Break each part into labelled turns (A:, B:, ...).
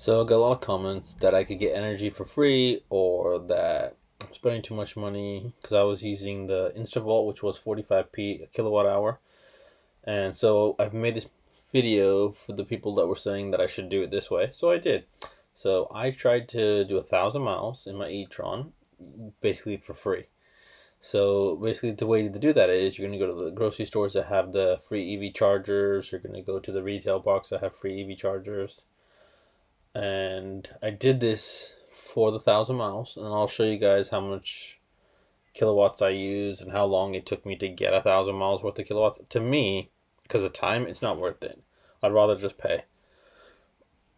A: So I got a lot of comments that I could get energy for free or that I'm spending too much money because I was using the InstaVolt, which was 45p a kilowatt hour. And so I've made this video for the people that were saying that I should do it this way. So I did. So I tried to do 1,000 miles in my Etron basically for free. So basically the way to do that is you're going to go to the grocery stores that have the free EV chargers. You're going to go to the retail parks that have free EV chargers. And I did this for the 1,000 miles, and I'll show you guys how much kilowatts I used and how long it took me to get 1,000 miles worth of kilowatts. To me, because of time, it's not worth it. I'd rather just pay.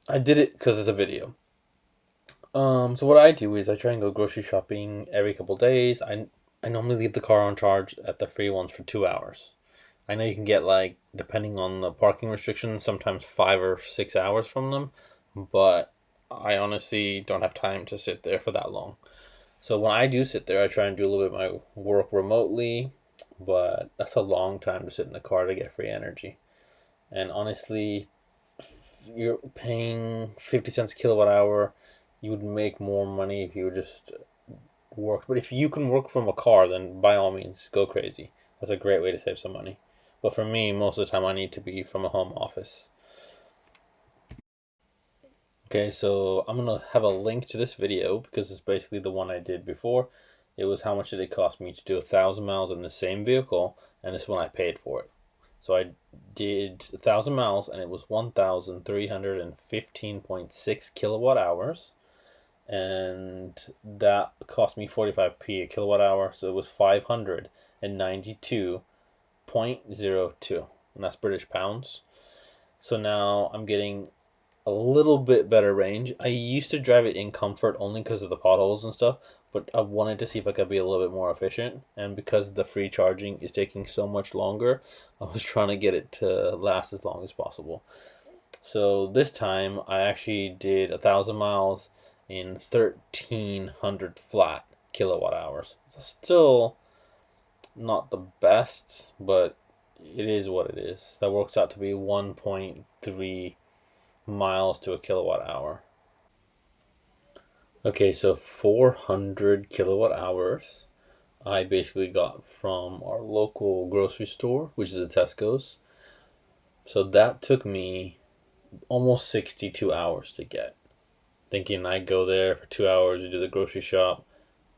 A: I did it because it's a video. So what I do is I try and go grocery shopping every couple days. I normally leave the car on charge at the free ones for 2 hours. I know you can get, like, depending on the parking restrictions, sometimes 5 or 6 hours from them, but I honestly don't have time to sit there for that long. So when I do sit there, I try and do a little bit of my work remotely, but that's a long time to sit in the car to get free energy. And honestly, you're paying 50 cents a kilowatt hour. You would make more money if you would just work. But if you can work from a car, then by all means, go crazy. That's a great way to save some money. But for me, most of the time, I need to be from a home office. Okay, so I'm gonna have a link to this video because it's basically the one I did before. It was how much did it cost me to do 1,000 miles in the same vehicle, and this one I paid for it. So I did 1,000 miles, and it was 1,315.6 kilowatt hours, and that cost me 45p a kilowatt hour. So it was 592.02, and that's British pounds. So now I'm getting a little bit better range. I used to drive it in comfort only because of the potholes and stuff, but I wanted to see if I could be a little bit more efficient. And because the free charging is taking so much longer, I was trying to get it to last as long as possible. So this time I actually did 1,000 miles in 1,300 flat kilowatt hours. Still not the best, but it is what it is. That works out to be 1.3 miles to a kilowatt hour. Okay, so 400 kilowatt hours I basically got from our local grocery store, which is a Tesco's. So that took me almost 62 hours to get. Thinking I'd go there for 2 hours to do the grocery shop.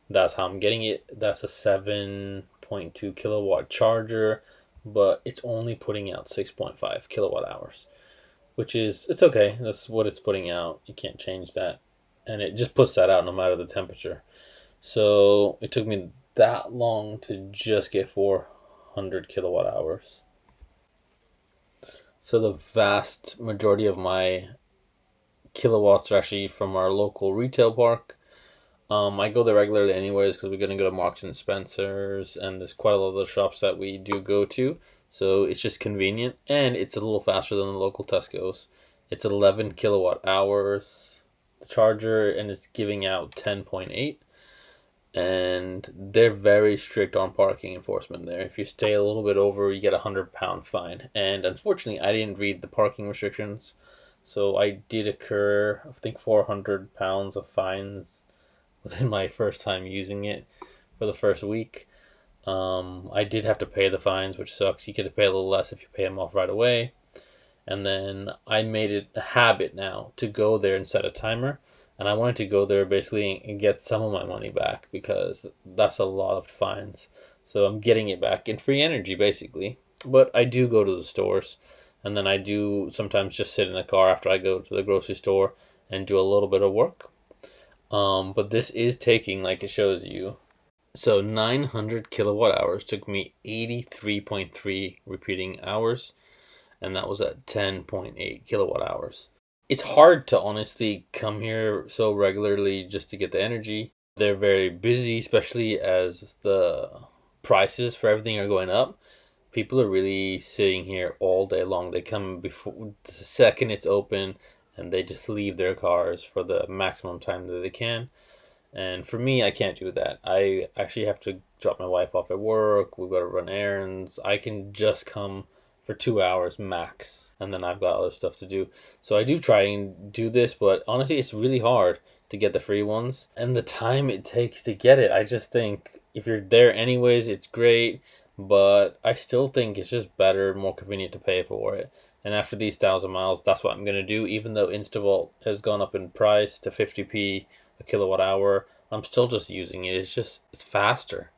A: That's how I'm getting it. That's a 7.2 kilowatt charger, but it's only putting out 6.5 kilowatt hours, which is, it's okay. That's what it's putting out. You can't change that. And it just puts that out no matter the temperature. So it took me that long to just get 400 kilowatt hours. So the vast majority of my kilowatts are actually from our local retail park. I go there regularly anyways because we're going to go to Marks and Spencer's, and there's quite a lot of the shops that we do go to. So it's just convenient, and it's a little faster than the local Tesco's. It's 11 kilowatt hours the charger, and it's giving out 10.8. And they're very strict on parking enforcement there. If you stay a little bit over, you get a £100 fine. And unfortunately, I didn't read the parking restrictions, so I did incur, I think, £400 of fines within my first time using it for the first week. I did have to pay the fines, which sucks. You get to pay a little less if you pay them off right away. And then I made it a habit now to go there and set a timer. And I wanted to go there basically and get some of my money back because that's a lot of fines. So I'm getting it back in free energy basically. But I do go to the stores, and then I do sometimes just sit in the car after I go to the grocery store and do a little bit of work. But this is taking, like it shows you. So 900 kilowatt hours took me 83.3 repeating hours, and that was at 10.8 kilowatt hours. It's hard to honestly come here so regularly just to get the energy. They're very busy, especially as the prices for everything are going up. People are really sitting here all day long. They come before the second it's open, and they just leave their cars for the maximum time that they can. And for me, I can't do that. I actually have to drop my wife off at work. We've got to run errands. I can just come for 2 hours max, and then I've got other stuff to do. So I do try and do this, but honestly, it's really hard to get the free ones, and the time it takes to get it. I just think if you're there anyways, it's great, but I still think it's just better, more convenient to pay for it. And after these 1,000 miles, that's what I'm gonna do. Even though Instavolt has gone up in price to 50p a kilowatt hour, I'm still just using it. It's faster.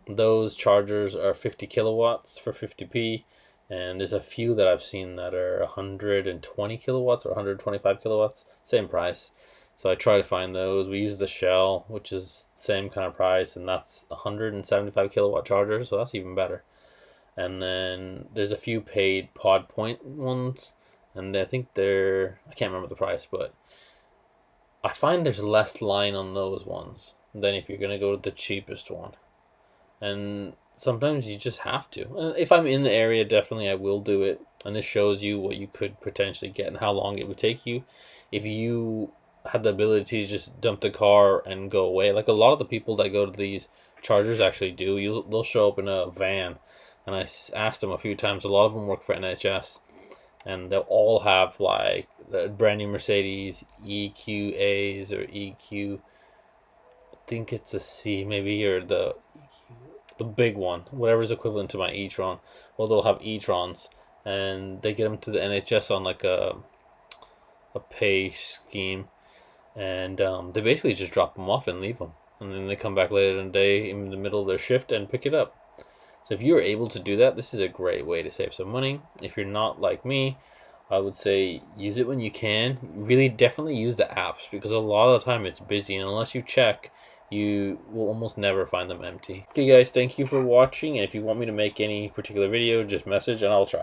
A: Those chargers are 50 kilowatts for 50p, and there's a few that I've seen that are 120 kilowatts or 125 kilowatts, same price. So I try to find those. We use the Shell, which is same kind of price, and that's 175 kilowatt charger, so that's even better. And then there's a few paid Pod Point ones, and I think I can't remember the price, but I find there's less line on those ones than if you're gonna go to the cheapest one. And sometimes you just have to. And if I'm in the area, definitely I will do it. And this shows you what you could potentially get and how long it would take you if you had the ability to just dump the car and go away. Like a lot of the people that go to these chargers actually do. They'll show up in a van, and I asked them a few times. A lot of them work for NHS, and they'll all have like the brand new Mercedes EQAs or EQ. I think it's a C maybe, or the big one, whatever's equivalent to my Etron. Well, they'll have Etrons, and they get them to the NHS on like a pay scheme, and they basically just drop them off and leave them, and then they come back later in the day in the middle of their shift and pick it up. So if you're able to do that, this is a great way to save some money. If you're not like me, I would say use it when you can. Really, definitely use the apps, because a lot of the time it's busy, and unless you check, you will almost never find them empty. Okay guys, thank you for watching, and if you want me to make any particular video, just message and I'll try.